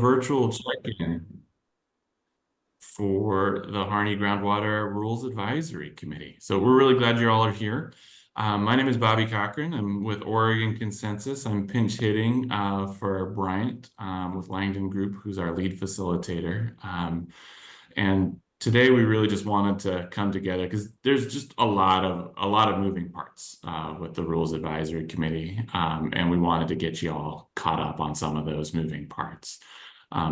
virtual check-in for the Harney Groundwater Rules Advisory Committee. So we're really glad you all are here. My name is Bobby Cochran. I'm with Oregon Consensus. I'm pinch hitting for Bryant with Langdon Group, who's our lead facilitator. And today we really just wanted to come together because there's just a lot of moving parts with the Rules Advisory Committee, and we wanted to get you all caught up on some of those moving parts.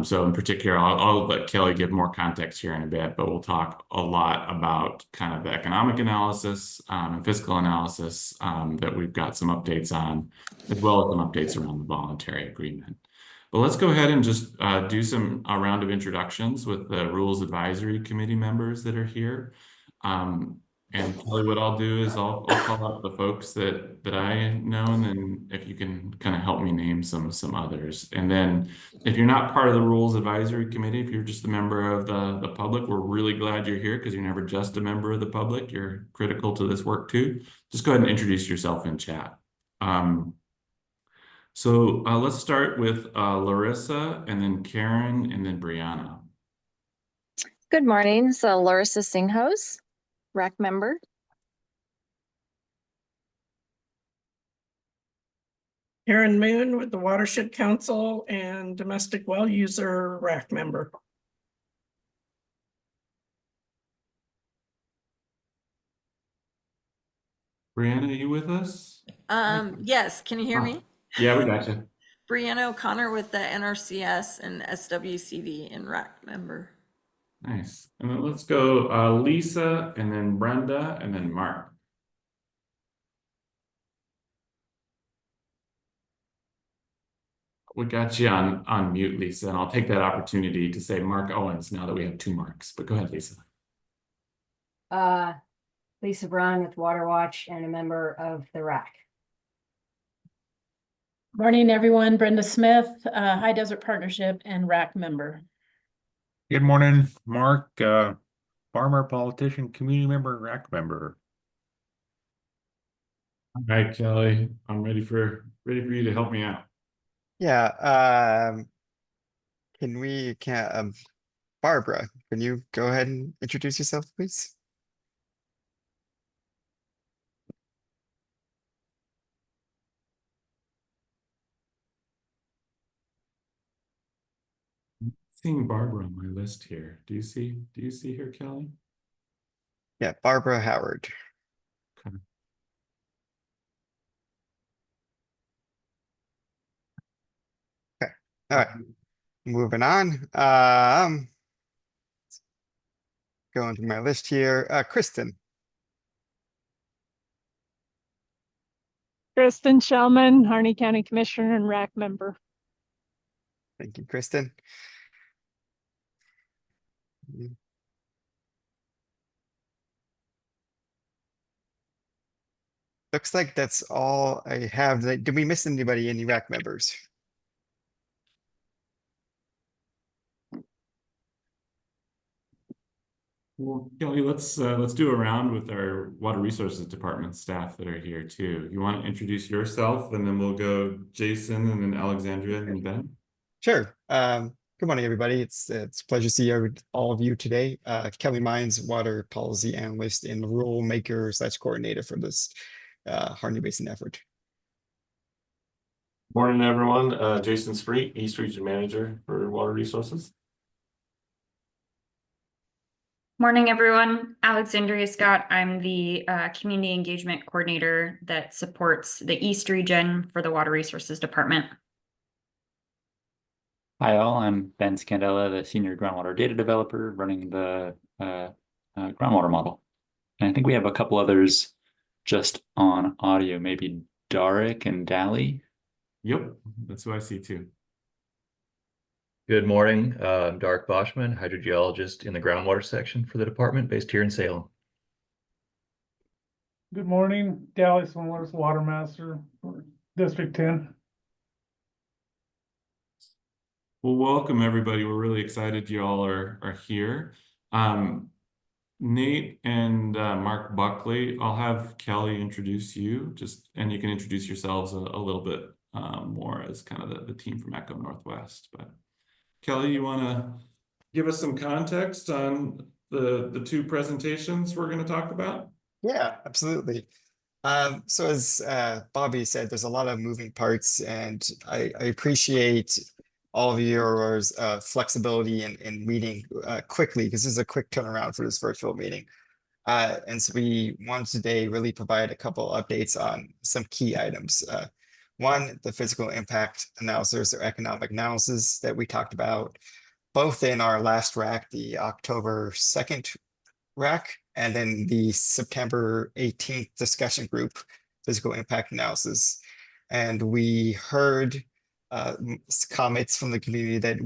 So in particular, I'll let Kelly give more context here in a bit, but we'll talk a lot about kind of the economic analysis and fiscal analysis that we've got some updates on, as well as some updates around the voluntary agreement. But let's go ahead and just do a round of introductions with the Rules Advisory Committee members that are here. And Kelly, what I'll do is I'll call out the folks that I know, and then if you can kind of help me name some others. And then if you're not part of the Rules Advisory Committee, if you're just a member of the public, we're really glad you're here because you're never just a member of the public. You're critical to this work too. Just go ahead and introduce yourself in chat. So let's start with Larissa, and then Karen, and then Brianna. Good morning. So Larissa Singhos, RAC member. Karen Moon with the Watershed Council and Domestic Well User RAC member. Brianna, are you with us? Yes, can you hear me? Yeah, we got you. Brianna O'Connor with the NRCS and SWCD and RAC member. Nice. And then let's go Lisa, and then Brenda, and then Mark. We got you on mute, Lisa, and I'll take that opportunity to say Mark Owens now that we have two Marks. But go ahead, Lisa. Lisa Brown with Water Watch and a member of the RAC. Morning, everyone. Brenda Smith, High Desert Partnership and RAC member. Good morning, Mark, farmer, politician, community member, RAC member. All right, Kelly, I'm ready for you to help me out. Yeah, Barbara, can you go ahead and introduce yourself, please? Seeing Barbara on my list here. Do you see her, Kelly? Yeah, Barbara Howard. Okay. Okay, all right, moving on. Going through my list here, Kristen. Kristen Shellman, Harney County Commissioner and RAC member. Thank you, Kristen. Looks like that's all I have. Did we miss anybody, any RAC members? Well, Kelly, let's do a round with our Water Resources Department staff that are here too. You want to introduce yourself, and then we'll go Jason, and then Alexandria, and Ben. Sure. Good morning, everybody. It's a pleasure to see all of you today. Kelly Mines, Water Policy Analyst and Rule Maker / Coordinator for this Harney Basin effort. Morning, everyone. Jason Spreet, East Region Manager for Water Resources. Morning, everyone. Alexandria Scott. I'm the Community Engagement Coordinator that supports the East Region for the Water Resources Department. Hi all, I'm Ben Scandella, the Senior Groundwater Data Developer running the groundwater model. And I think we have a couple others just on audio, maybe Darik and Dally. Yep, that's who I see too. Good morning, I'm Darik Boschman, hydrogeologist in the groundwater section for the department based here in Salem. Good morning, Dally Swindlers, Water Master for District 10. Well, welcome everybody. We're really excited you all are here. Nate and Mark Buckley, I'll have Kelly introduce you, and you can introduce yourselves a little bit more as kind of the team from Echo Northwest. But Kelly, you want to give us some context on the two presentations we're going to talk about? Yeah, absolutely. So as Bobby said, there's a lot of moving parts, and I appreciate all of your flexibility in meeting quickly, because this is a quick turnaround for this virtual meeting. And so we wanted today really provide a couple updates on some key items. One, the physical impact analysis or economic analysis that we talked about, both in our last rack, the October 2nd rack, and then the September 18th discussion group, physical impact analysis. And we heard comments from the community that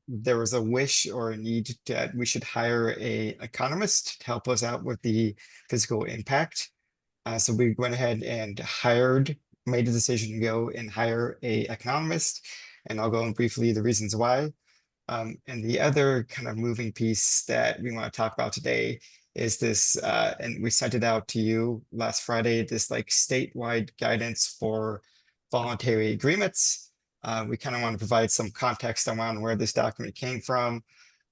there was a wish or a need that we should hire an economist to help us out with the physical impact. So we went ahead and made a decision to go and hire an economist, and I'll go on briefly the reasons why. And the other kind of moving piece that we want to talk about today is this, and we sent it out to you last Friday, this like statewide guidance for voluntary agreements. We kind of want to provide some context around where this document came from,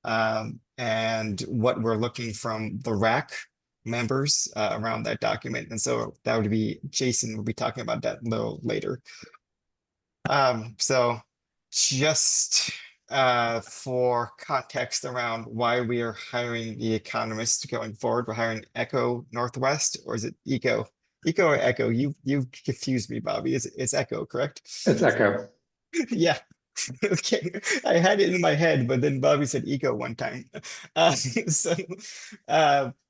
and what we're looking from the RAC members around that document. And so that would be, Jason will be talking about that a little later. So just for context around why we are hiring the economist going forward, we're hiring Echo Northwest, or is it Eco? Eco or Echo? You confused me, Bobby. It's Echo, correct? It's Echo. Yeah. Okay. I had it in my head, but then Bobby said Eco one time. So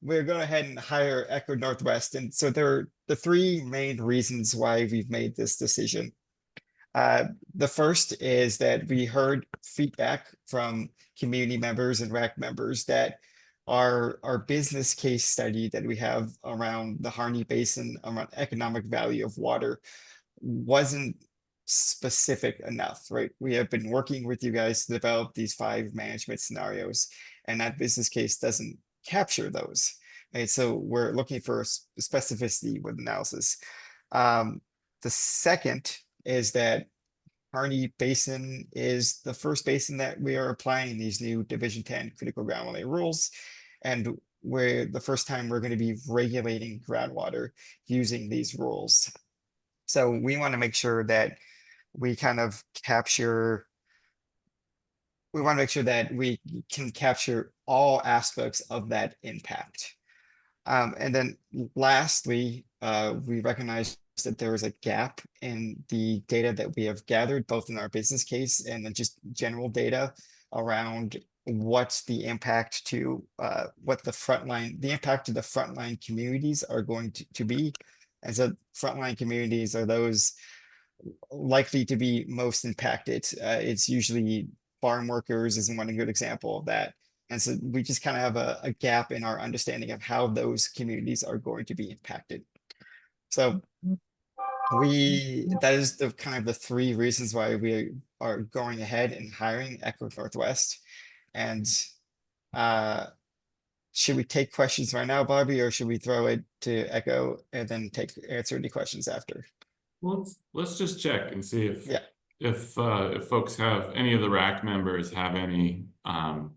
we're going ahead and hire Echo Northwest. And so there are the three main reasons why we've made this decision. The first is that we heard feedback from community members and RAC members that our business case study that we have around the Harney Basin, around economic value of water, wasn't specific enough, right? We have been working with you guys to develop these 5 management scenarios, and that business case doesn't capture those, right? So we're looking for specificity with analysis. The second is that Harney Basin is the first basin that we are applying these new Division 10 critical groundwater rules. And we're the first time we're going to be regulating groundwater using these rules. So we want to make sure that we kind of we want to make sure that we can capture all aspects of that impact. And then lastly, we recognize that there is a gap in the data that we have gathered, both in our business case and then just general data around what's the impact to what the impact to the frontline communities are going to be. And so frontline communities are those likely to be most impacted. It's usually farm workers is one good example of that. And so we just kind of have a gap in our understanding of how those communities are going to be impacted. So that is the kind of the 3 reasons why we are going ahead and hiring Echo Northwest. And should we take questions right now, Bobby, or should we throw it to Echo and then answer any questions after? Well, let's just check and see if folks have any of the RAC members have any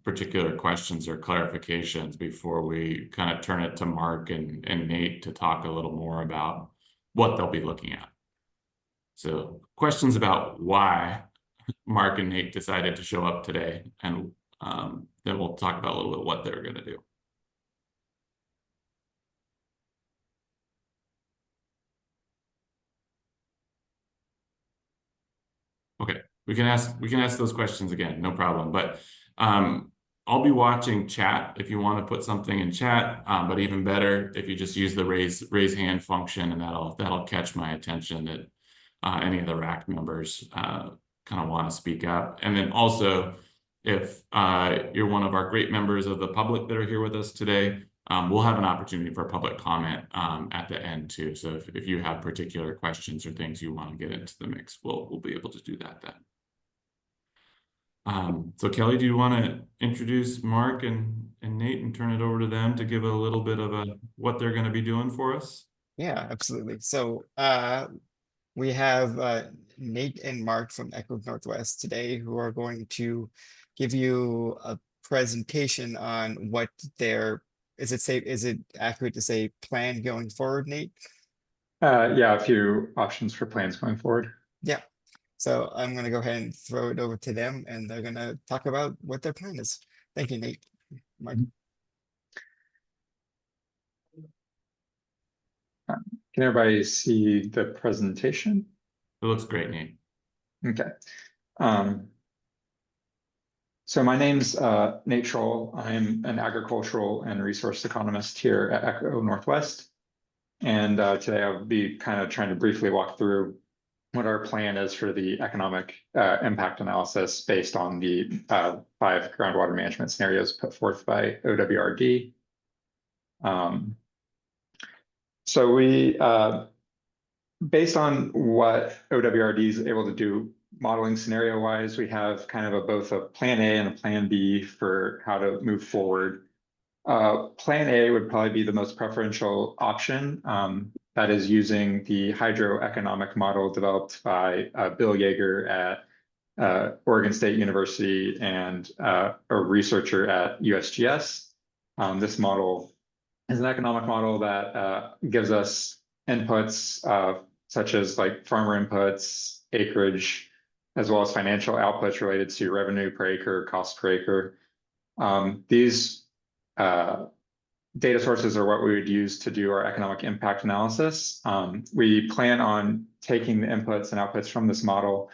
particular questions or clarifications before we kind of turn it to Mark and Nate to talk a little more about what they'll be looking at. So questions about why Mark and Nate decided to show up today, and then we'll talk about a little bit what they're going to do. Okay, we can ask those questions again, no problem. But I'll be watching chat if you want to put something in chat. But even better if you just use the raise hand function, and that'll catch my attention that any of the RAC members kind of want to speak up. And then also, if you're one of our great members of the public that are here with us today, we'll have an opportunity for public comment at the end too. So if you have particular questions or things you want to get into the mix, we'll be able to do that then. So Kelly, do you want to introduce Mark and Nate and turn it over to them to give a little bit of what they're going to be doing for us? Yeah, absolutely. So we have Nate and Mark from Echo Northwest today, who are going to give you a presentation on what their, is it accurate to say plan going forward, Nate? Yeah, a few options for plans going forward. Yeah. So I'm gonna go ahead and throw it over to them and they're gonna talk about what their plan is. Thank you, Nate. Mike. Can everybody see the presentation? It looks great, Nate. Okay. So my name's Nate Scholl. I'm an agricultural and resource economist here at Echo Northwest. And today I'll be kind of trying to briefly walk through what our plan is for the economic impact analysis based on the 5 groundwater management scenarios put forth by OWRD. So we, based on what OWRD is able to do modeling scenario wise, we have kind of both a plan A and a plan B for how to move forward. Plan A would probably be the most preferential option. That is using the hydroeconomic model developed by Bill Yeager at Oregon State University and a researcher at USGS. This model is an economic model that gives us inputs such as like farmer inputs, acreage, as well as financial outputs related to revenue per acre, cost per acre. These data sources are what we would use to do our economic impact analysis. We plan on taking the inputs and outputs from this model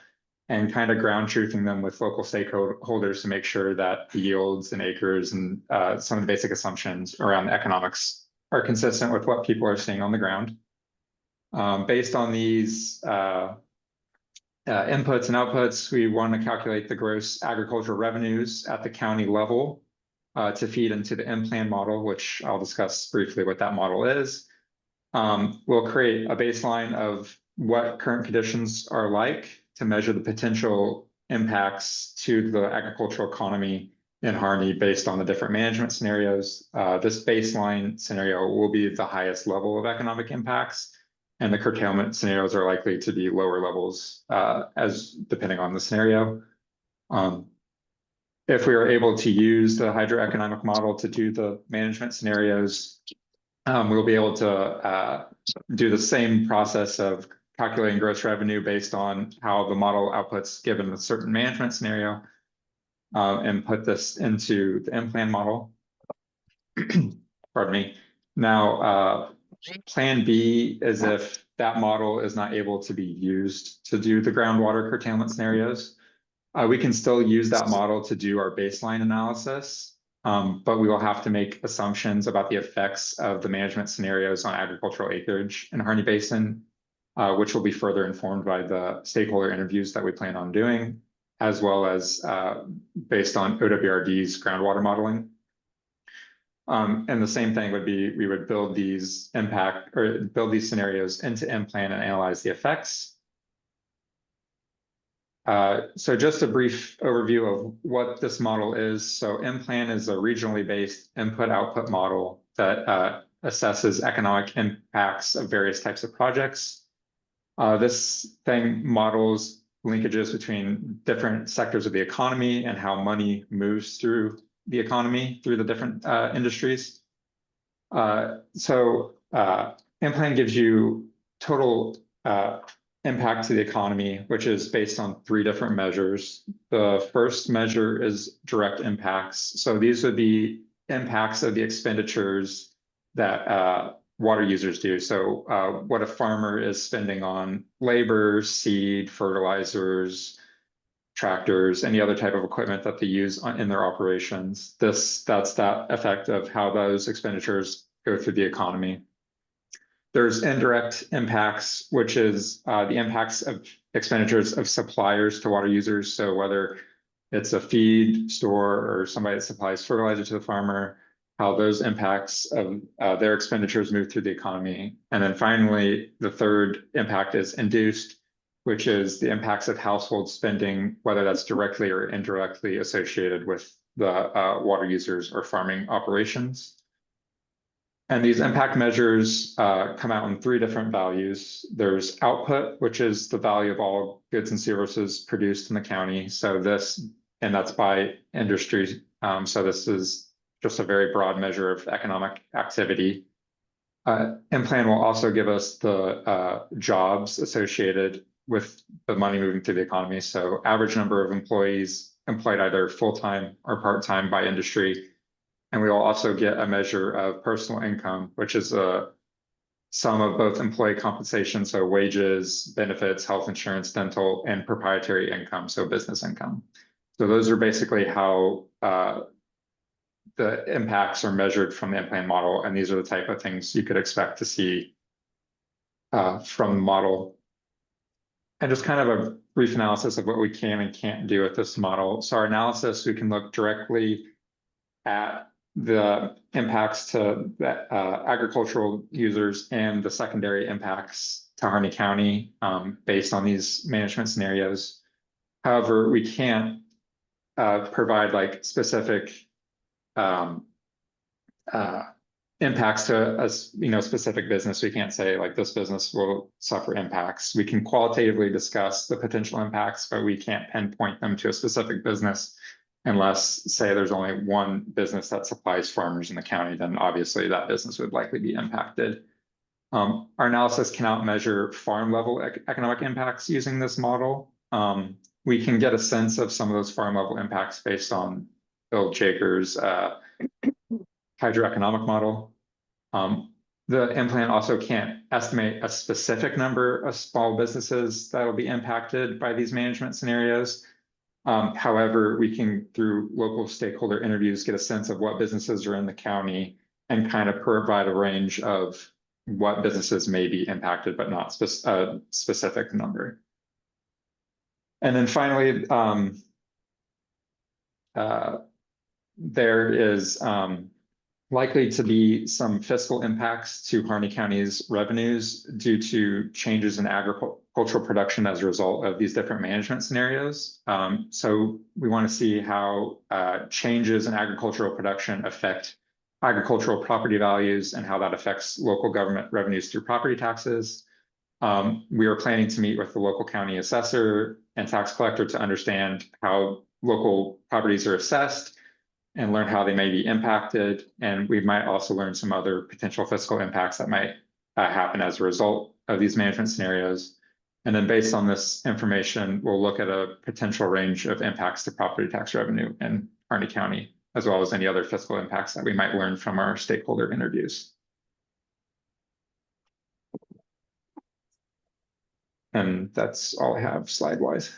and kind of ground truthing them with local stakeholders to make sure that the yields and acres and some of the basic assumptions around the economics are consistent with what people are seeing on the ground. Based on these inputs and outputs, we want to calculate the gross agricultural revenues at the county level to feed into the M-Plan model, which I'll discuss briefly what that model is. We'll create a baseline of what current conditions are like to measure the potential impacts to the agricultural economy in Harney based on the different management scenarios. This baseline scenario will be the highest level of economic impacts, and the curtailment scenarios are likely to be lower levels as depending on the scenario. If we are able to use the hydroeconomic model to do the management scenarios, we'll be able to do the same process of calculating gross revenue based on how the model outputs given a certain management scenario, and put this into the M-Plan model. Pardon me. Now, plan B is if that model is not able to be used to do the groundwater curtailment scenarios. We can still use that model to do our baseline analysis, but we will have to make assumptions about the effects of the management scenarios on agricultural acreage in Harney Basin, which will be further informed by the stakeholder interviews that we plan on doing, as well as based on OWRD's groundwater modeling. And the same thing would be, we would build these scenarios into M-Plan and analyze the effects. So just a brief overview of what this model is. So M-Plan is a regionally based input-output model that assesses economic impacts of various types of projects. This thing models linkages between different sectors of the economy and how money moves through the economy, through the different industries. So M-Plan gives you total impact to the economy, which is based on 3 different measures. The first measure is direct impacts. So these would be impacts of the expenditures that water users do. So what a farmer is spending on labor, seed, fertilizers, tractors, any other type of equipment that they use in their operations. That's that effect of how those expenditures go through the economy. There's indirect impacts, which is the impacts of expenditures of suppliers to water users. So whether it's a feed store or somebody that supplies fertilizer to the farmer, how those impacts of their expenditures move through the economy. And then finally, the third impact is induced, which is the impacts of household spending, whether that's directly or indirectly associated with the water users or farming operations. And these impact measures come out in 3 different values. There's output, which is the value of all goods and services produced in the county. So this and that's by industry. So this is just a very broad measure of economic activity. M-Plan will also give us the jobs associated with the money moving through the economy. So average number of employees employed either full-time or part-time by industry. And we will also get a measure of personal income, which is a sum of both employee compensation, so wages, benefits, health insurance, dental, and proprietary income, so business income. So those are basically how the impacts are measured from the M-Plan model, and these are the type of things you could expect to see from the model. And just kind of a brief analysis of what we can and can't do with this model. So our analysis, we can look directly at the impacts to the agricultural users and the secondary impacts to Harney County based on these management scenarios. However, we can't provide like specific impacts to a specific business. We can't say like this business will suffer impacts. We can qualitatively discuss the potential impacts, but we can't pinpoint them to a specific business unless, say, there's only one business that supplies farmers in the county, then obviously that business would likely be impacted. Our analysis cannot measure farm level economic impacts using this model. We can get a sense of some of those farm level impacts based on Bill Jager's hydroeconomic model. The M-Plan also can't estimate a specific number of small businesses that will be impacted by these management scenarios. However, we can, through local stakeholder interviews, get a sense of what businesses are in the county and kind of provide a range of what businesses may be impacted, but not a specific number. And then finally, there is likely to be some fiscal impacts to Harney County's revenues due to changes in agricultural production as a result of these different management scenarios. So we want to see how changes in agricultural production affect agricultural property values and how that affects local government revenues through property taxes. We are planning to meet with the local county assessor and tax collector to understand how local properties are assessed and learn how they may be impacted. And we might also learn some other potential fiscal impacts that might happen as a result of these management scenarios. And then based on this information, we'll look at a potential range of impacts to property tax revenue in Harney County, as well as any other fiscal impacts that we might learn from our stakeholder interviews. And that's all I have slide-wise.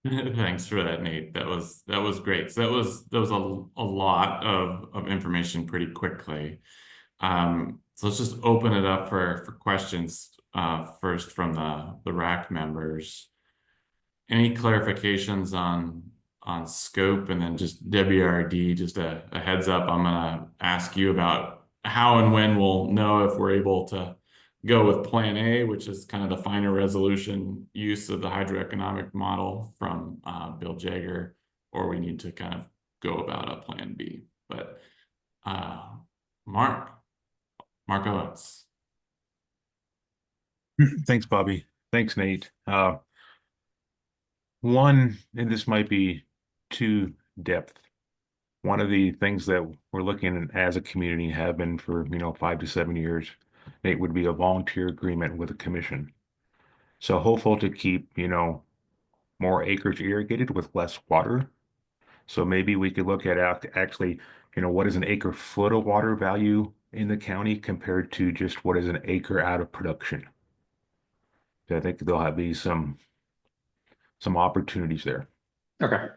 Thanks for that, Nate. That was great. So that was a lot of information pretty quickly. So let's just open it up for questions first from the RAC members. Any clarifications on scope, and then just WRD, just a heads up, I'm gonna ask you about how and when we'll know if we're able to go with Plan A, which is kind of the finer resolution use of the hydroeconomic model from Bill Jager, or we need to kind of go about a Plan B. But Mark Owens. Thanks, Bobby. Thanks, Nate. One, and this might be too depth. One of the things that we're looking at as a community have been for 5 to 7 years, Nate, would be a volunteer agreement with the commission. So hopeful to keep more acres irrigated with less water. So maybe we could look at actually what is an acre foot of water value in the county compared to just what is an acre out of production. So I think there'll be some opportunities there. Okay.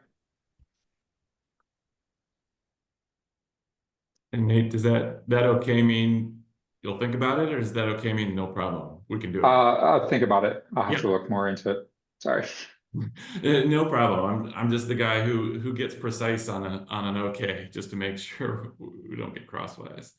And Nate, does that okay mean you'll think about it, or does that okay mean no problem? We can do it. I'll think about it. I'll have to look more into it. Sorry. No problem. I'm just the guy who gets precise on an okay, just to make sure we don't get crosswise.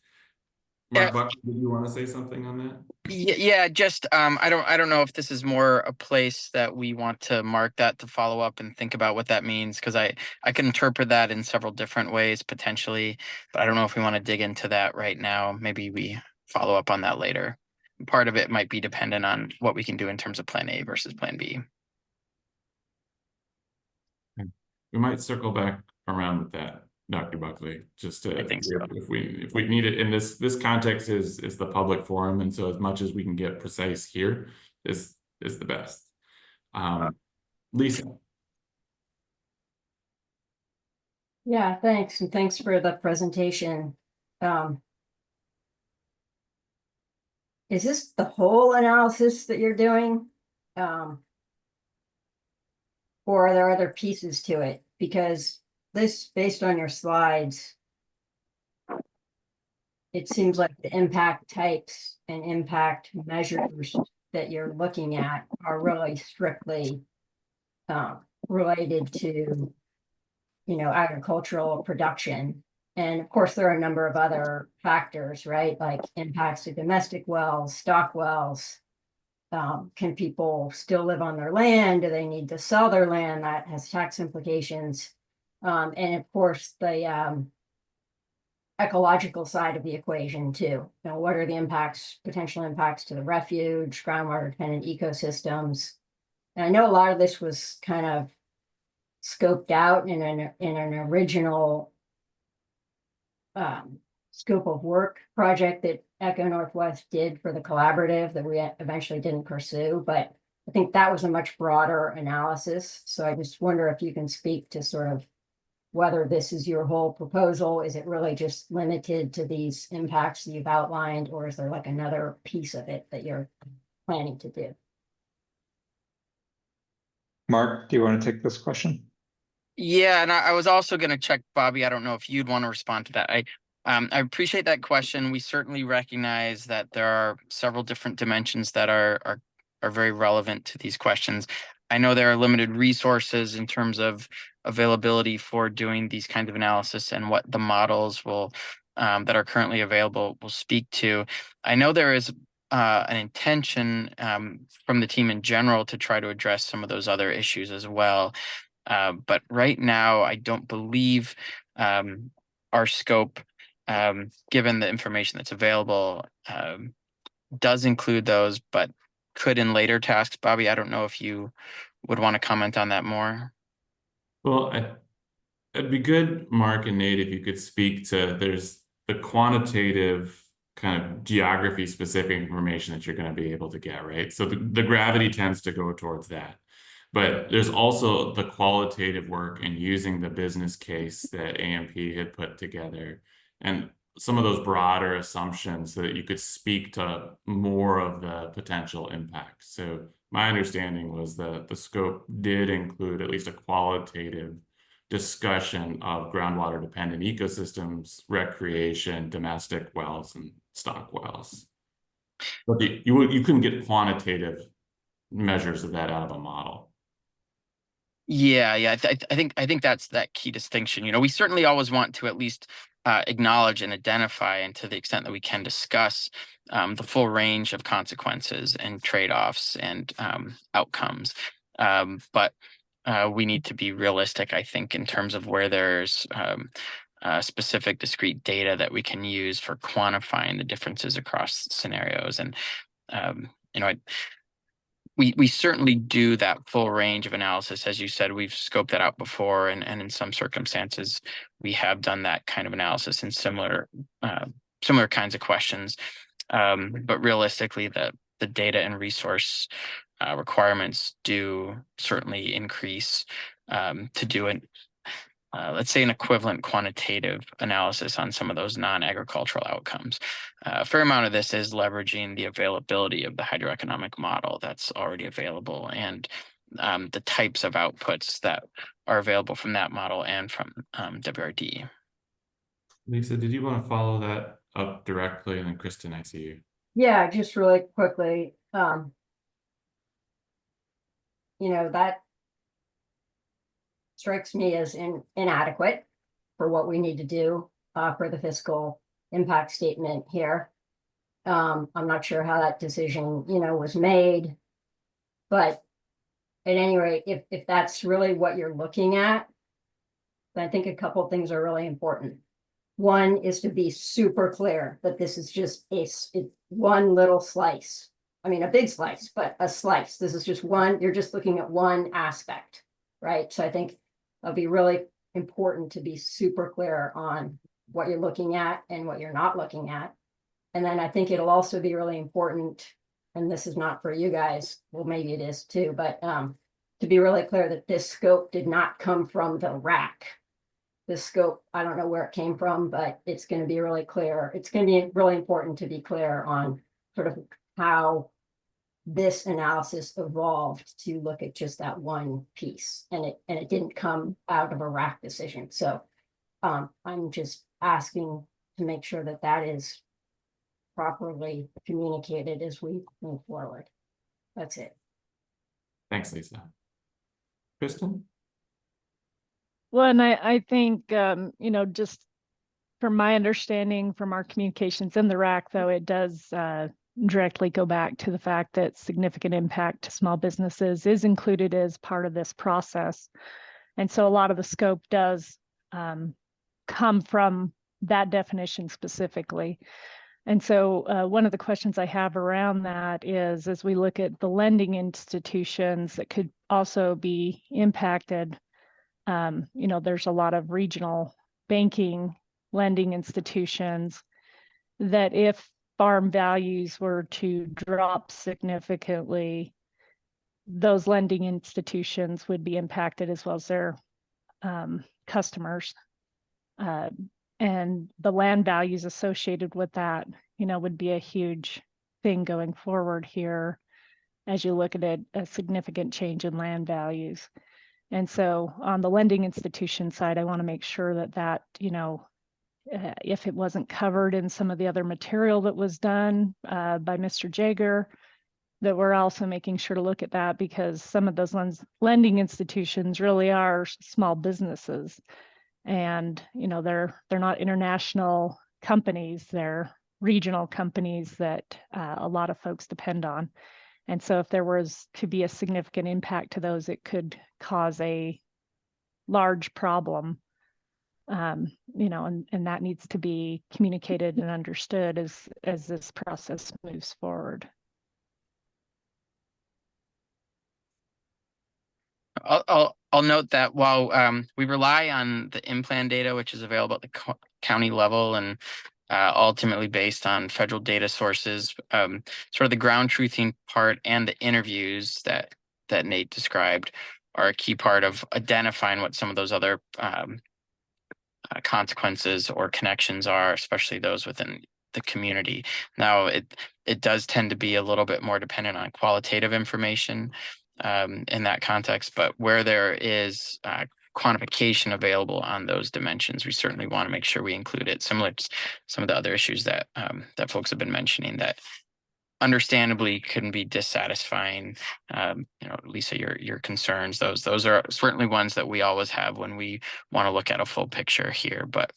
Mark Buckley, did you want to say something on that? Yeah, just I don't know if this is more a place that we want to mark that to follow up and think about what that means, because I can interpret that in several different ways potentially, but I don't know if we want to dig into that right now. Maybe we follow up on that later. Part of it might be dependent on what we can do in terms of Plan A versus Plan B. we might circle back around with that, Dr. Buckley, just to, I think so. if we need it in this context is the public forum. And so as much as we can get precise here is the best. Lisa. Yeah, thanks. And thanks for the presentation. Is this the whole analysis that you're doing? Or are there other pieces to it? Because this, based on your slides, it seems like the impact types and impact measures that you're looking at are really strictly related to, you know, agricultural production. And of course, there are a number of other factors, right? Like impacts to domestic wells, stock wells. Can people still live on their land? Do they need to sell their land? That has tax implications. And of course, the ecological side of the equation too. You know, what are the impacts, potential impacts to the refuge, groundwater dependent ecosystems? And I know a lot of this was kind of scoped out in an original scope of work project that Echo Northwest did for the collaborative that we eventually didn't pursue, but I think that was a much broader analysis. So I just wonder if you can speak to sort of whether this is your whole proposal. Is it really just limited to these impacts that you've outlined, or is there like another piece of it that you're planning to do? Mark, do you want to take this question? Yeah, and I was also going to check, Bobby. I don't know if you'd want to respond to that. I appreciate that question. We certainly recognize that there are several different dimensions that are very relevant to these questions. I know there are limited resources in terms of availability for doing these kinds of analysis and what the models will that are currently available will speak to. I know there is an intention from the team in general to try to address some of those other issues as well. But right now, I don't believe our scope, given the information that's available, does include those, but could in later tasks. Bobby, I don't know if you would want to comment on that more. Well, it'd be good, Mark and Nate, if you could speak to, there's the quantitative kind of geography specific information that you're going to be able to get, right? So the gravity tends to go towards that. But there's also the qualitative work in using the business case that AMP had put together and some of those broader assumptions so that you could speak to more of the potential impact. So my understanding was the scope did include at least a qualitative discussion of groundwater dependent ecosystems, recreation, domestic wells, and stock wells. But you couldn't get quantitative measures of that out of a model. Yeah, I think that's that key distinction. You know, we certainly always want to at least acknowledge and identify, and to the extent that we can discuss the full range of consequences and trade-offs and outcomes. But we need to be realistic, I think, in terms of where there's specific discrete data that we can use for quantifying the differences across scenarios. And, you know, we certainly do that full range of analysis. As you said, we've scoped that out before, and in some circumstances, we have done that kind of analysis in similar kinds of questions. But realistically, the data and resource requirements do certainly increase to do it. Let's say an equivalent quantitative analysis on some of those non-agricultural outcomes. A fair amount of this is leveraging the availability of the hydroeconomic model that's already available and the types of outputs that are available from that model and from WRD. Lisa, did you want to follow that up directly? And then Kristen, I see you. Yeah, just really quickly, you know, that strikes me as inadequate for what we need to do for the fiscal impact statement here. I'm not sure how that decision, you know, was made, but at any rate, if that's really what you're looking at, then I think a couple of things are really important. One is to be super clear that this is just one little slice. I mean, a big slice, but a slice. This is just one, you're just looking at one aspect, right? So I think it'll be really important to be super clear on what you're looking at and what you're not looking at. And then I think it'll also be really important, and this is not for you guys, well, maybe it is too, but to be really clear that this scope did not come from the RAC. This scope, I don't know where it came from, but it's going to be really clear. It's going to be really important to be clear on sort of how this analysis evolved to look at just that one piece, and it didn't come out of a RAC decision. So I'm just asking to make sure that that is properly communicated as we move forward. That's it. Thanks, Lisa. Kristen? Well, and I think, you know, just from my understanding from our communications in the RAC, though, it does directly go back to the fact that significant impact to small businesses is included as part of this process. And so a lot of the scope does come from that definition specifically. And so one of the questions I have around that is, as we look at the lending institutions that could also be impacted, you know, there's a lot of regional banking lending institutions that if farm values were to drop significantly, those lending institutions would be impacted as well as their customers. And the land values associated with that, you know, would be a huge thing going forward here as you look at a significant change in land values. And so on the lending institution side, I want to make sure that, you know, if it wasn't covered in some of the other material that was done by Mr. Jager, that we're also making sure to look at that, because some of those lending institutions really are small businesses. And, you know, they're not international companies, they're regional companies that a lot of folks depend on. And so if there was to be a significant impact to those, it could cause a large problem, you know, and that needs to be communicated and understood as this process moves forward. I'll note that while we rely on the in-plan data, which is available at the county level and ultimately based on federal data sources, sort of the ground truthing part and the interviews that Nate described are a key part of identifying what some of those other consequences or connections are, especially those within the community. Now, it does tend to be a little bit more dependent on qualitative information in that context, but where there is quantification available on those dimensions, we certainly want to make sure we include it, similar to some of the other issues that that folks have been mentioning that understandably couldn't be dissatisfying. You know, Lisa, your concerns, those are certainly ones that we always have when we want to look at a full picture here. But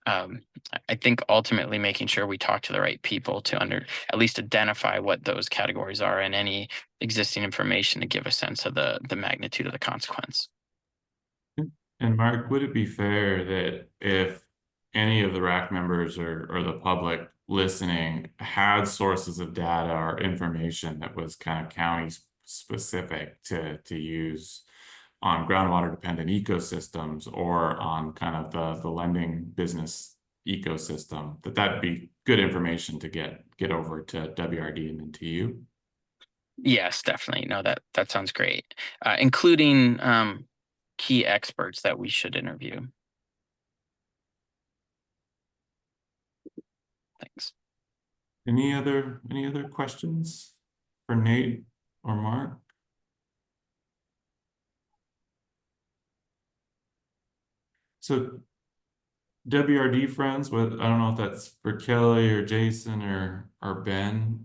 I think ultimately making sure we talk to the right people to at least identify what those categories are and any existing information to give a sense of the magnitude of the consequence. And Mark, would it be fair that if any of the RAC members or the public listening had sources of data or information that was kind of county specific to use on groundwater dependent ecosystems or on kind of the lending business ecosystem, that'd be good information to get over to WRD and then to you? Yes, definitely. No, that sounds great. Including key experts that we should interview. Thanks. Any other questions for Nate or Mark? So WRD friends, I don't know if that's for Kelly or Jason or Ben,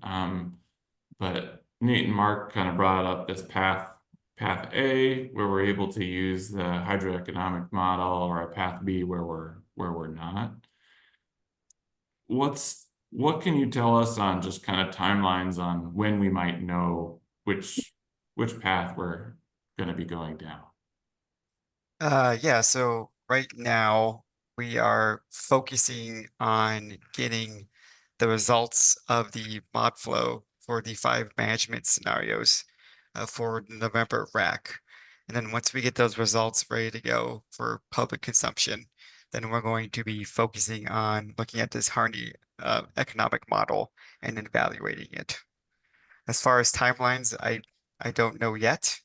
but Nate and Mark kind of brought up this path A, where we're able to use the hydroeconomic model, or a path B where we're not. What can you tell us on just kind of timelines on when we might know which path we're going to be going down? Yeah, so right now we are focusing on getting the results of the mod flow for the 5 management scenarios for November RAC. And then once we get those results ready to go for public consumption, then we're going to be focusing on looking at this Harney economic model and evaluating it. As far as timelines, I don't know yet.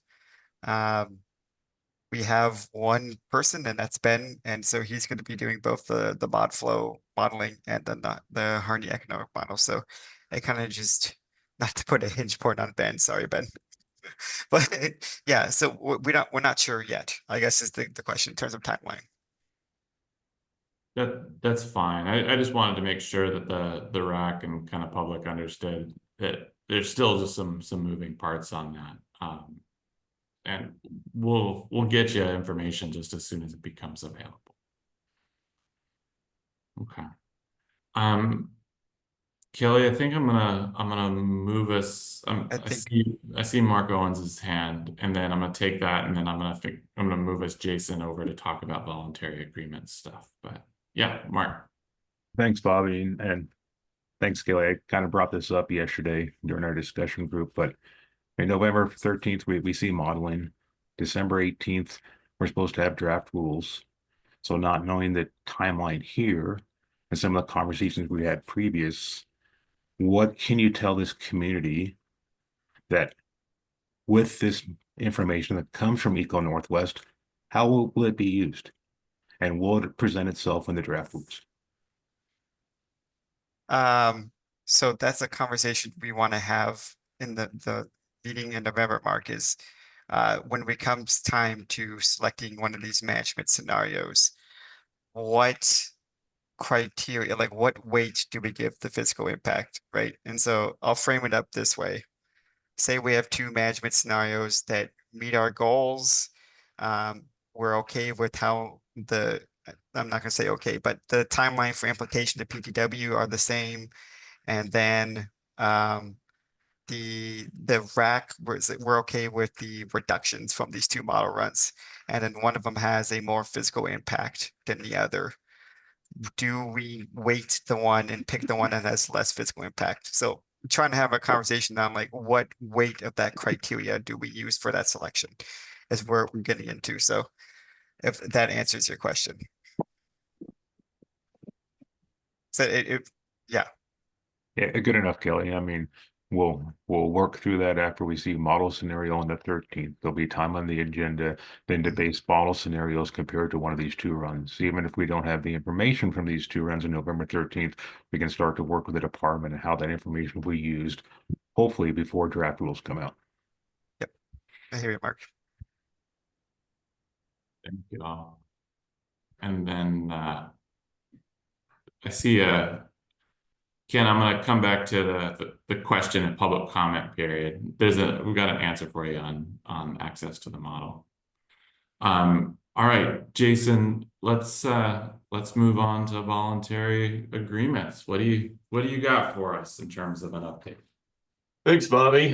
We have one person, and that's Ben, and so he's going to be doing both the mod flow modeling and then the Harney economic model. So I kind of just, not to put a hinge point on Ben, sorry Ben. But yeah, so we're not sure yet, I guess is the question in terms of timeline. That's fine. I just wanted to make sure that the RAC and kind of public understood that there's still just some moving parts on that. And we'll get you information just as soon as it becomes available. Okay. Kelly, I think I'm gonna move us. I see Mark Owens' hand, and then I'm gonna take that, and then I'm gonna move us Jason over to talk about voluntary agreement stuff. But yeah, Mark. Thanks, Bobby, and thanks, Kelly. I kind of brought this up yesterday during our discussion group, but in November 13th, we see modeling. December 18th, we're supposed to have draft rules. So not knowing the timeline here and some of the conversations we had previous, what can you tell this community that with this information that comes from Eco Northwest, how will it be used? And will it present itself in the draft rules? So that's a conversation we want to have in the meeting in November, Mark, is when it comes time to selecting one of these management scenarios, what criteria, like what weight do we give the physical impact, right? And so I'll frame it up this way. Say we have two management scenarios that meet our goals. We're okay with how I'm not gonna say okay, but the timeline for implication to PTW are the same. And then the RAC, we're okay with the reductions from these two model runs. And then one of them has a more physical impact than the other. Do we weight the one and pick the one that has less physical impact? So I'm trying to have a conversation on like what weight of that criteria do we use for that selection is where we're getting into. So if that answers your question. So yeah. Yeah, good enough, Kelly. I mean, we'll work through that after we see model scenario on the 13th. There'll be time on the agenda then to base model scenarios compared to one of these two runs. Even if we don't have the information from these two runs on November 13th, we can start to work with the department and how that information will be used, hopefully before draft rules come out. Yep, I hear you, Mark. Thank you all. And then I see Ken, I'm going to come back to the question and public comment period. We've got an answer for you on access to the model. All right, Jason, let's move on to voluntary agreements. What do you got for us in terms of an update? Thanks, Bobby.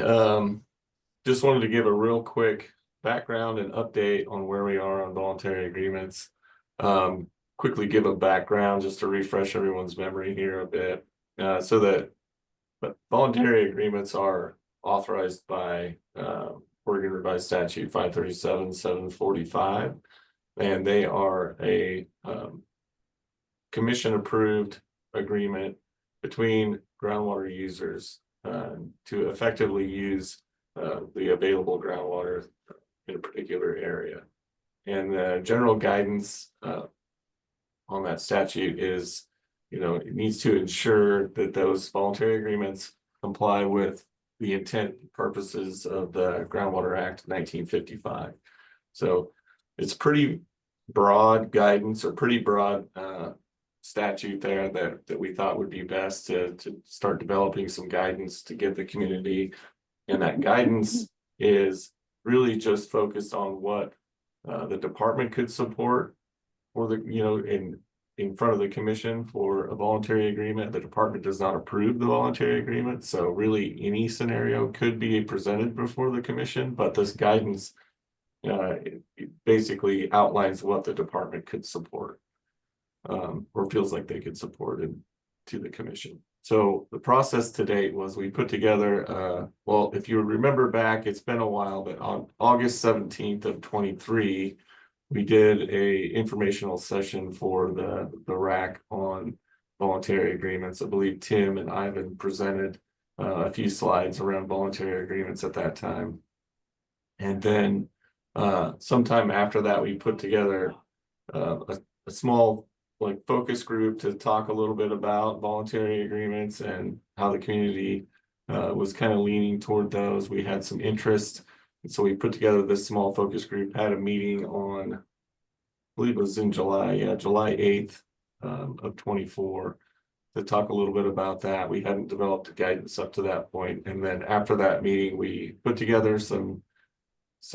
Just wanted to give a real quick background and update on where we are on voluntary agreements. Quickly give a background just to refresh everyone's memory here a bit. So that voluntary agreements are authorized by Oregon Revised Statute 537-745, and they are a commission-approved agreement between groundwater users to effectively use the available groundwater in a particular area. And the general guidance on that statute is, it needs to ensure that those voluntary agreements comply with the intent and purposes of the Groundwater Act 1955. So it's pretty broad guidance or pretty broad statute there that we thought would be best to start developing some guidance to give the community. And that guidance is really just focused on what the department could support, or in front of the commission for a voluntary agreement. The department does not approve the voluntary agreement, so really any scenario could be presented before the commission, but this guidance it basically outlines what the department could support or feels like they could support it to the commission. So the process to date was we put together, well, if you remember back, it's been a while, but on August 17th of 23, we did a informational session for the RAC on voluntary agreements. I believe Tim and Ivan presented a few slides around voluntary agreements at that time. And then sometime after that, we put together a small like focus group to talk a little bit about voluntary agreements and how the community was kind of leaning toward those. We had some interest. And so we put together this small focus group, had a meeting on, I believe it was in July, July 8th of 24 to talk a little bit about that. We hadn't developed a guidance up to that point. And then after that meeting, we put together some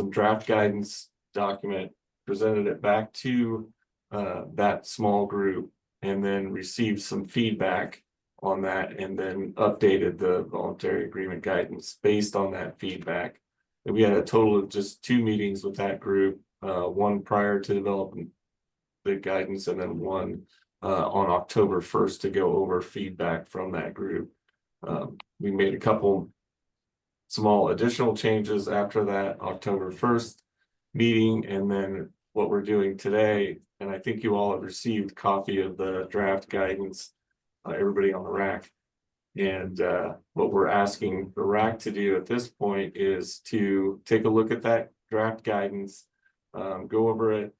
draft guidance document, presented it back to that small group, and then received some feedback on that, and then updated the voluntary agreement guidance based on that feedback. And we had a total of just 2 meetings with that group, one prior to developing the guidance, and then one on October 1st to go over feedback from that group. We made a couple small additional changes after that October 1st meeting, and then what we're doing today, and I think you all have received a copy of the draft guidance, everybody on the RAC. And what we're asking the RAC to do at this point is to take a look at that draft guidance, go over it,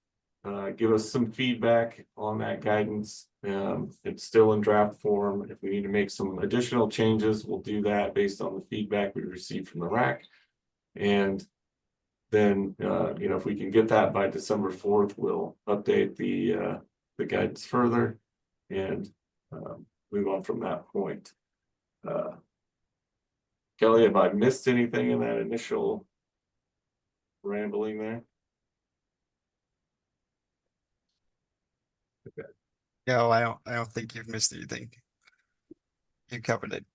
give us some feedback on that guidance. It's still in draft form. If we need to make some additional changes, we'll do that based on the feedback we received from the RAC. And then, you know, if we can get that by December 4th, we'll update the guidance further and move on from that point. Kelly, have I missed anything in that initial rambling there? Okay. No, I don't think you've missed anything. You covered it.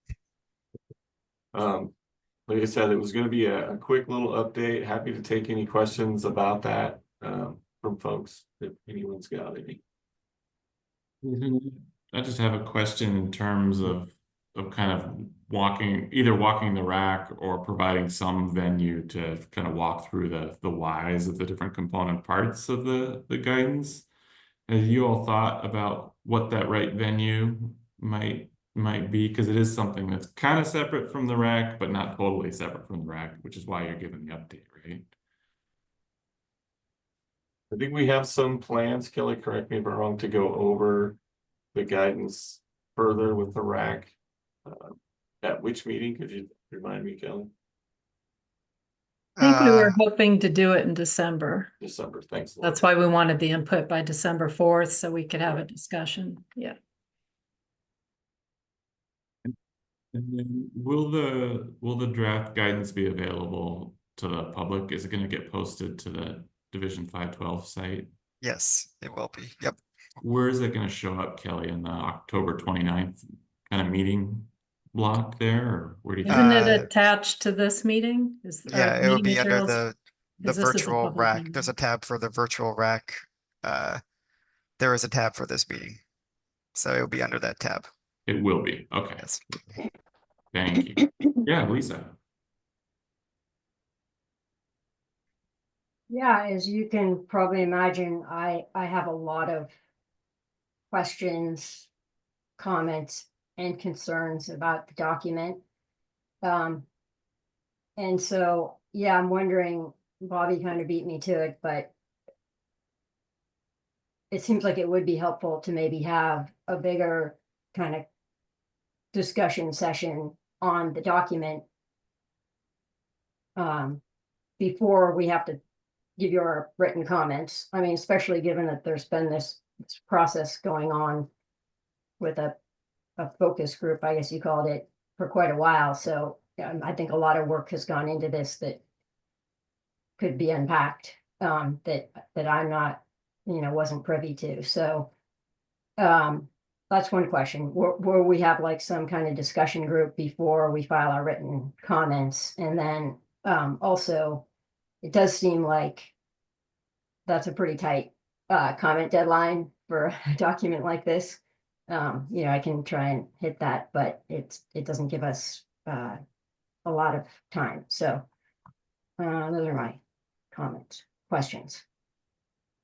Like I said, it was going to be a quick little update. Happy to take any questions about that from folks if anyone's got any. I just have a question in terms of kind of either walking the RAC or providing some venue to kind of walk through the whys of the different component parts of the guidance. Have you all thought about what that right venue might be? Because it is something that's kind of separate from the RAC, but not totally separate from the RAC, which is why you're giving the update, right? I think we have some plans, Kelly, correct me if I'm wrong, to go over the guidance further with the RAC. At which meeting? Could you remind me, Kelly? I think we were hoping to do it in December. December, thanks. That's why we wanted the input by December 4th, so we could have a discussion. Yeah. And then will the draft guidance be available to the public? Is it going to get posted to the Division 512 site? Yes, it will be. Yep. Where is it going to show up, Kelly, in the October 29th kind of meeting block there, or where do you Isn't think? it attached to this meeting? Yeah, it will be under the Because this is a virtual public RAC. meeting. There's a tab for the virtual RAC. There is a tab for this meeting. So it will be under that tab. It will be. Okay. Yes. Thank you. Yeah, Lisa. Yeah, as you can probably imagine, I have a lot of questions, comments, and concerns about the document. And so, yeah, I'm wondering, Bobby kind of beat me to it, but it seems like it would be helpful to maybe have a bigger kind of discussion session on the document before we have to give your written comments. I mean, especially given that there's been this process going on with a focus group, I guess you called it, for quite a while. So I think a lot of work has gone into this that could be unpacked, that I'm not, wasn't privy to. So that's one question. Will we have like some kind of discussion group before we file our written comments? And then also, it does seem like that's a pretty tight comment deadline for a document like this. You know, I can try and hit that, but it doesn't give us a lot of time. So those are my comments, questions.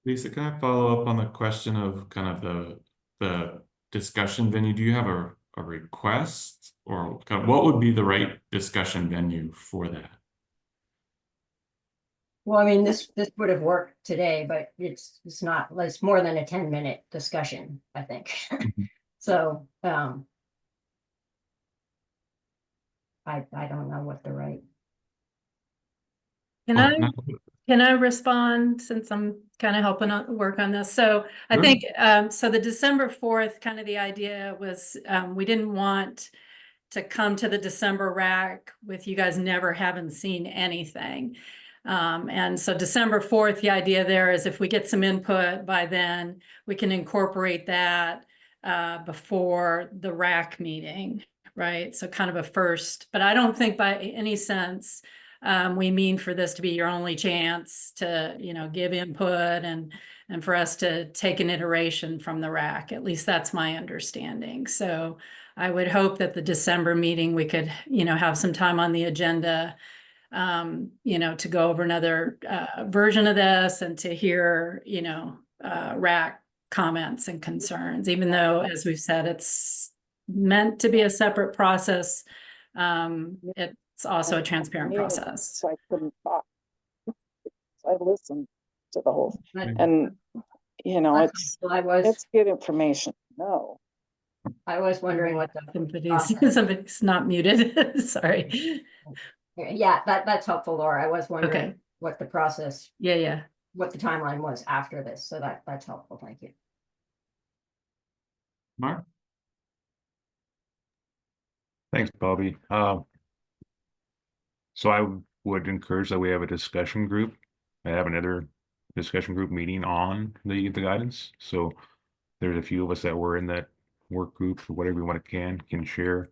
Lisa, can I follow up on the question of kind of the discussion venue? Do you have a request, or kind of what would be the right discussion venue for that? Well, I mean, this would have worked today, but it's not, it's more than a 10-minute discussion, I think. So I don't know what the right. Can I respond since I'm kind of helping work on this? So I Sure. think, so the December 4th, kind of the idea was, we didn't want to come to the December rack with you guys never having seen anything. And so December 4th, the idea there is if we get some input by then, we can incorporate that before the rack meeting, right? So kind of a first, but I don't think by any sense we mean for this to be your only chance to, you know, give input and for us to take an iteration from the rack. At least that's my understanding. So I would hope that the December meeting, we could, you know, have some time on the agenda, you know, to go over another version of this and to hear, you know, rack comments and concerns, even though, as we've said, it's meant to be a separate process. It's also a transparent process. So I couldn't talk. I listened to the whole, and you know, it's good information. No. I was wondering what somebody's not muted. Sorry. Yeah, that's helpful, Laura. I was wondering what the process. Yeah. What the timeline was after this. So that's helpful. Thank you. Mark? Thanks, Bobby. So I would encourage that we have a discussion group. I have another discussion group meeting on the guidance. So there's a few of us that were in that work group, or whatever we want to can share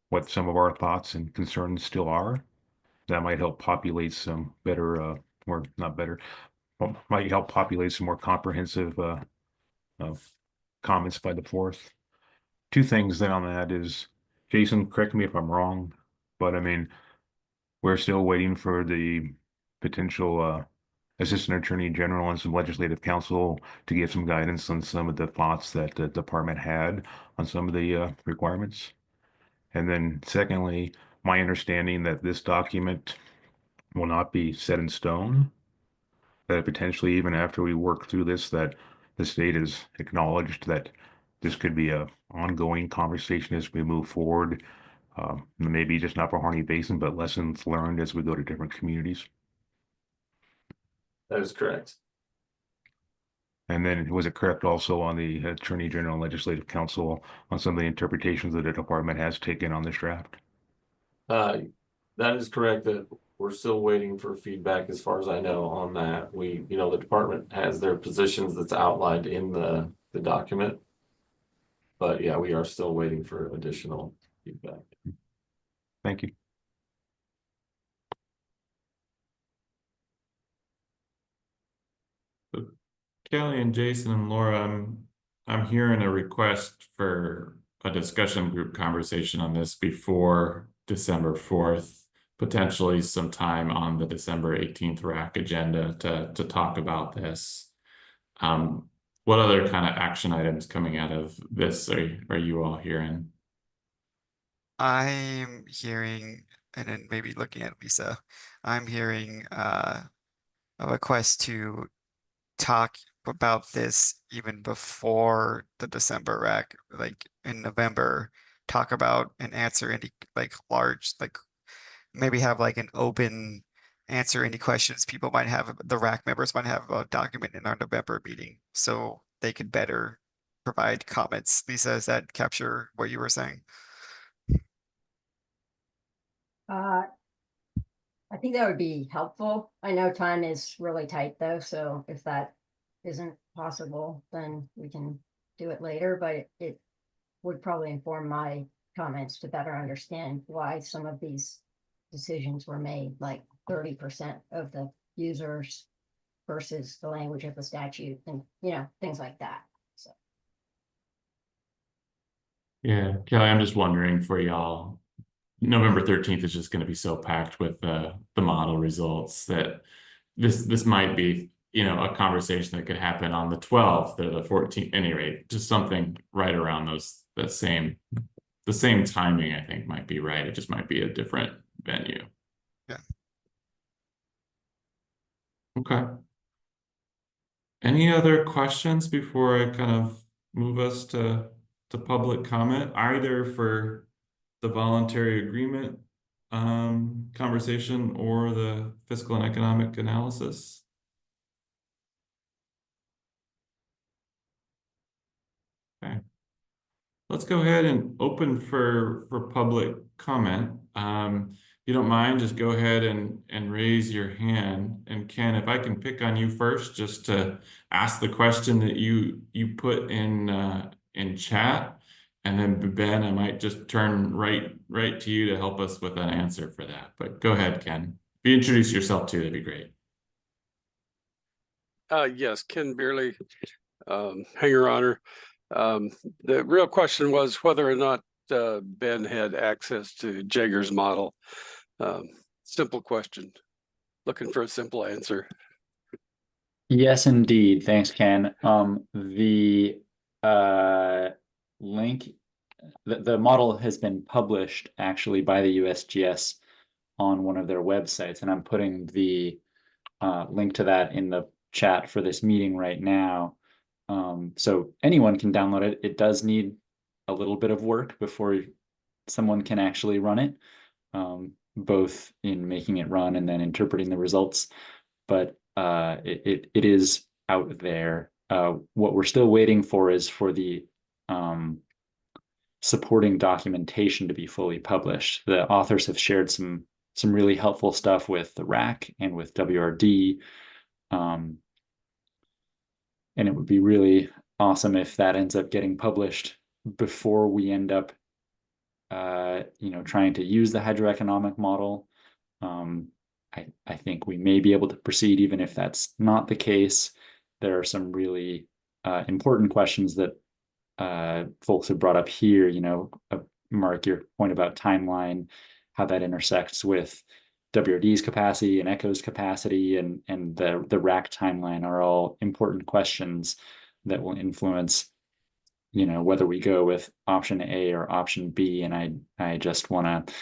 what some of our thoughts and concerns still are. That might help populate some better, or not better, might help populate some more comprehensive comments by the 4th. Two things then on that is, Jason, correct me if I'm wrong, but I mean, we're still waiting for the potential Assistant Attorney General and some Legislative Counsel to give some guidance on some of the thoughts that the department had on some of the requirements. And then secondly, my understanding that this document will not be set in stone, that potentially even after we work through this, that the state has acknowledged that this could be a ongoing conversation as we move forward. Maybe just not for Harney Basin, but lessons learned as we go to different communities. That is correct. And then was it correct also on the Attorney General and Legislative Counsel on some of the interpretations that the department has taken on this draft? That is correct, that we're still waiting for feedback as far as I know on that. We, you know, the department has their positions that's outlined in the document. But yeah, we are still waiting for additional feedback. Thank you. Kelly and Jason and Laura, I'm hearing a request for a discussion group conversation on this before December 4th, potentially some time on the December 18th RAC agenda to talk about this. What other kind of action items coming out of this are you all hearing? I'm hearing, and then maybe looking at Lisa, I'm hearing a request to talk about this even before the December rack, like in November, talk about and answer any like large, like maybe have like an open answer any questions people might have, the rack members might have a document in our November meeting so they could better provide comments. Lisa, does that capture what you were saying? I think that would be helpful. I know time is really tight though, so if that isn't possible, then we can do it later, but it would probably inform my comments to better understand why some of these decisions were made, like 30% of the users versus the language of the statute and, you know, things like that. So. Yeah, Kelly, I'm just wondering for y'all, November 13th is just going to be so packed with the model results that this might be, a conversation that could happen on the 12th or the 14th, any rate, just something right around the same timing, I think might be right. It just might be a different venue. Yeah. Okay. Any other questions before I kind of move us to public comment, either for the voluntary agreement conversation or the fiscal and economic analysis? Okay. Let's go ahead and open for public comment. If you don't mind, just go ahead and raise your hand. And Ken, if I can pick on you first, just to ask the question that you put in chat, and then Ben, I might just turn right to you to help us with an answer for that. But go ahead, Ken. If you introduce yourself too, that'd be great. Yes, Ken Beerley, Hanger Honor. The real question was whether or not Ben had access to Jaeger's model. Simple question. Looking for a simple answer. Yes, indeed. Thanks, Ken. The link, the model has been published actually by the USGS on one of their websites, and I'm putting the link to that in the chat for this meeting right now. So anyone can download it. It does need a little bit of work before someone can actually run it, both in making it run and then interpreting the results. But it is out there. What we're still waiting for is for the supporting documentation to be fully published. The authors have shared some really helpful stuff with the RAC and with WRD. And it would be really awesome if that ends up getting published before we end up trying to use the hydroeconomic model. I think we may be able to proceed even if that's not the case. There are some really important questions that folks have brought up here, Mark, your point about timeline, how that intersects with WRD's capacity and ECHO's capacity and the RAC timeline are all important questions that will influence, whether we go with option A or option B. And I just want to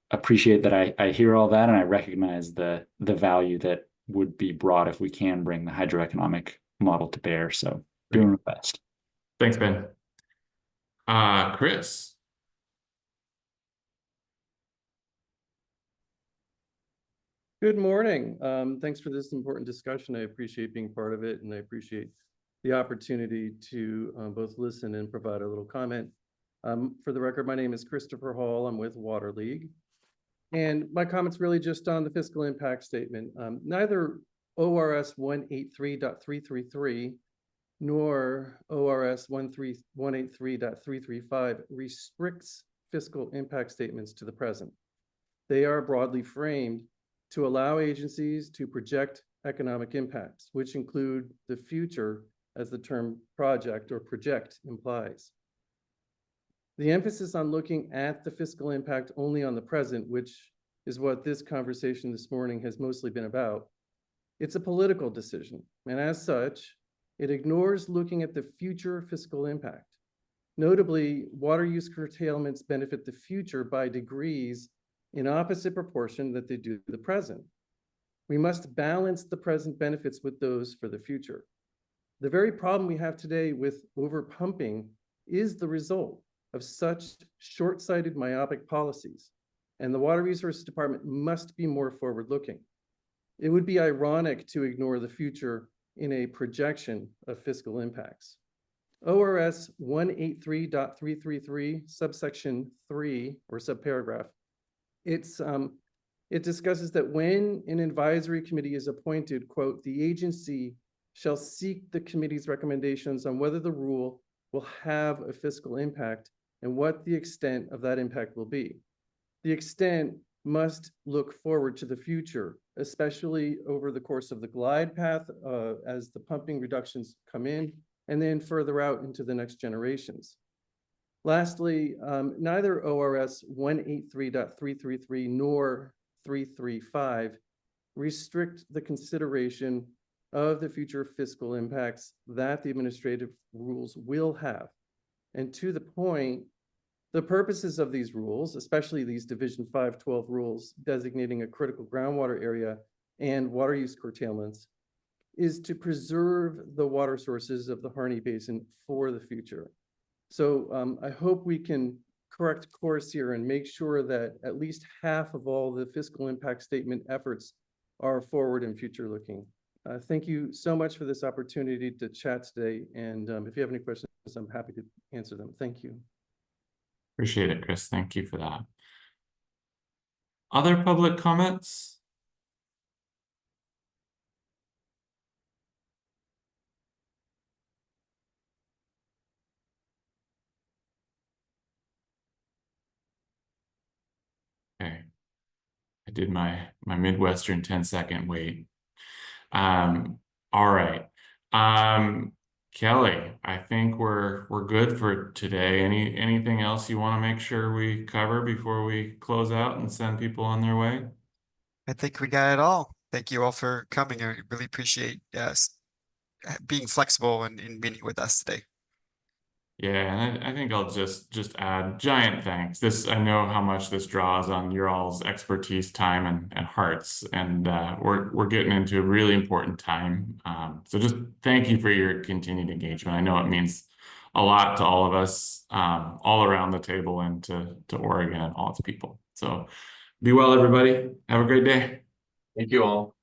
appreciate that I hear all that, and I recognize the value that would be brought if we can bring the hydroeconomic model to bear. So doing the best. Thanks, Ben. Chris. Good morning. Thanks for this important discussion. I appreciate being part of it, and I appreciate the opportunity to both listen and provide a little comment. For the record, my name is Christopher Hall. I'm with Water League. And my comment's really just on the fiscal impact statement. Neither ORS 183.333 nor ORS 183.335 restricts fiscal impact statements to the present. They are broadly framed to allow agencies to project economic impacts, which include the future, as the term project or project implies. The emphasis on looking at the fiscal impact only on the present, which is what this conversation this morning has mostly been about, it's a political decision. And as such, it ignores looking at the future fiscal impact. Notably, water use curtailments benefit the future by degrees in opposite proportion that they do the present. We must balance the present benefits with those for the future. The very problem we have today with overpumping is the result of such short-sighted, myopic policies, and the Water Resources Department must be more forward-looking. It would be ironic to ignore the future in a projection of fiscal impacts. ORS 183.333, subsection 3, or subparagraph, it discusses that when an advisory committee is appointed, quote, the agency shall seek the committee's recommendations on whether the rule will have a fiscal impact and what the extent of that impact will be. The extent must look forward to the future, especially over the course of the glide path as the pumping reductions come in, and then further out into the next generations. Lastly, neither ORS 183.333 nor 335 restrict the consideration of the future fiscal impacts that the administrative rules will have. And to the point, the purposes of these rules, especially these Division 512 rules designating a critical groundwater area and water use curtailments, is to preserve the water sources of the Harney Basin for the future. So I hope we can correct course here and make sure that at least half of all the fiscal impact statement efforts are forward and future looking. Thank you so much for this opportunity to chat today. And if you have any questions, I'm happy to answer them. Thank you. Appreciate it, Chris. Thank you for that. Other public comments? Okay. I did my Midwestern 10-second wait. All right. Kelly, I think we're good for today. Anything else you want to make sure we cover before we close out and send people on their way? I think we got it all. Thank you all for coming. I really appreciate being flexible and meeting with us today. Yeah, and I think I'll just add giant thanks. I know how much this draws on your all's expertise, time, and hearts, and we're getting into a really important time. So just thank you for your continued engagement. I know it means a lot to all of us, all around the table, and to Oregon and all its people. So be well, everybody. Have a great day. Thank you all.